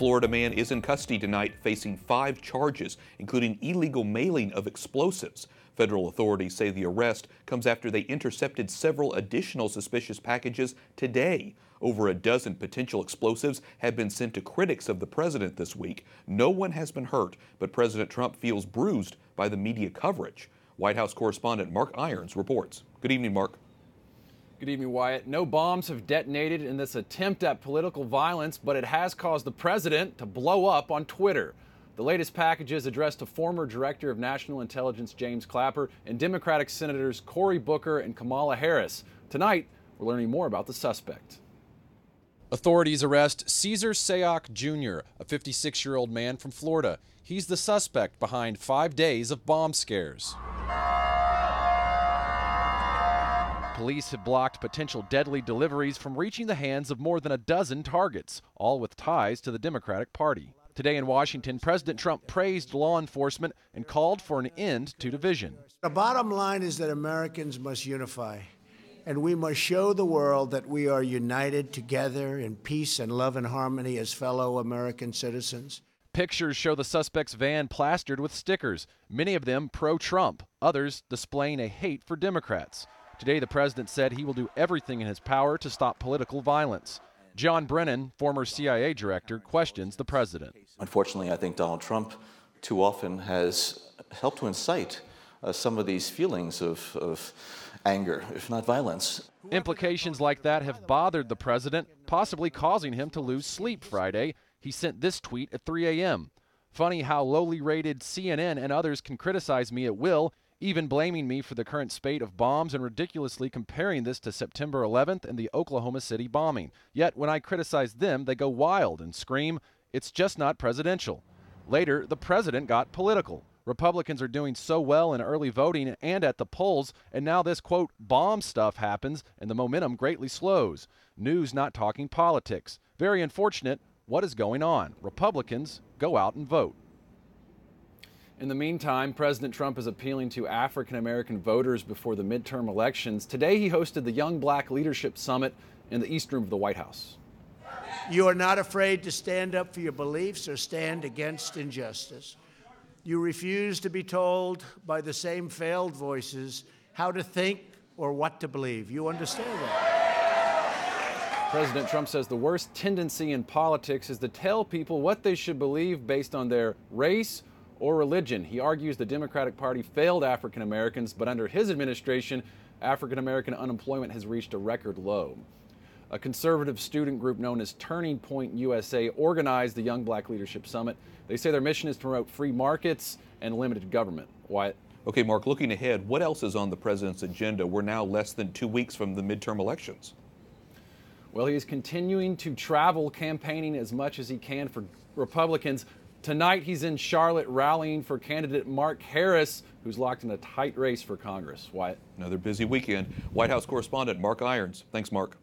Florida man is in custody tonight facing 5 charges, including illegal mailing of explosives. Federal authorities say the arrest comes after they intercepted several additional suspicious packages today. Over a dozen potential explosives have been sent to critics of the president this week. No one has been hurt, but President Trump feels bruised by the media coverage. White House correspondent Mark Irons reports. Good evening, Mark. Good evening, Wyatt. No bombs have detonated in this attempt at political violence, but it has caused the president to blow up on Twitter. The latest packages addressed to former Director of National Intelligence James Clapper and Democratic Senators Cory Booker and Kamala Harris. Tonight, we're learning more about the suspect. Authorities arrest Cesar Sayoc Jr., a 56-year-old man from Florida. He's the suspect behind 5 days of bomb scares. Police have blocked potential deadly deliveries from reaching the hands of more than a dozen targets, all with ties to the Democratic Party. Today in Washington, President Trump praised law enforcement and called for an end to division. The bottom line is that Americans must unify, and we must show the world that we are united together in peace and love and harmony as fellow American citizens. Pictures show the suspect's van plastered with stickers, many of them pro-Trump, others displaying a hate for Democrats. Today, the president said he will do everything in his power to stop political violence. John Brennan, former CIA director, questions the president. Unfortunately, I think Donald Trump too often has helped to incite some of these feelings of anger, if not violence. Implications like that have bothered the president, possibly causing him to lose sleep Friday. He sent this tweet at 3 a.m. Funny how lowly rated CNN and others can criticize me at will, even blaming me for the current spate of bombs and ridiculously comparing this to September 11th and the Oklahoma City bombing. Yet when I criticize them, they go wild and scream, it's just not presidential. Later, the president got political. Republicans are doing so well in early voting and at the polls, and now this, quote, bomb stuff happens and the momentum greatly slows. News not talking politics. Very unfortunate. What is going on? Republicans, go out and vote. In the meantime, President Trump is appealing to African-American voters before the midterm elections. Today, he hosted the Young Black Leadership Summit in the East Room of the White House. You are not afraid to stand up for your beliefs or stand against injustice. You refuse to be told by the same failed voices how to think or what to believe. You understand that? President Trump says the worst tendency in politics is to tell people what they should believe based on their race or religion. He argues the Democratic Party failed African Americans, but under his administration, African American unemployment has reached a record low. A conservative student group known as Turning Point USA organized the Young Black Leadership Summit. They say their mission is to promote free markets and limited government. Wyatt? Okay, Mark, looking ahead, what else is on the president's agenda? We're now less than 2 weeks from the midterm elections. Well, he is continuing to travel, campaigning as much as he can for Republicans. Tonight, he's in Charlotte rallying for candidate Mark Harris, who's locked in a tight race for Congress. Wyatt? Another busy weekend. White House correspondent Mark Irons. Thanks, Mark.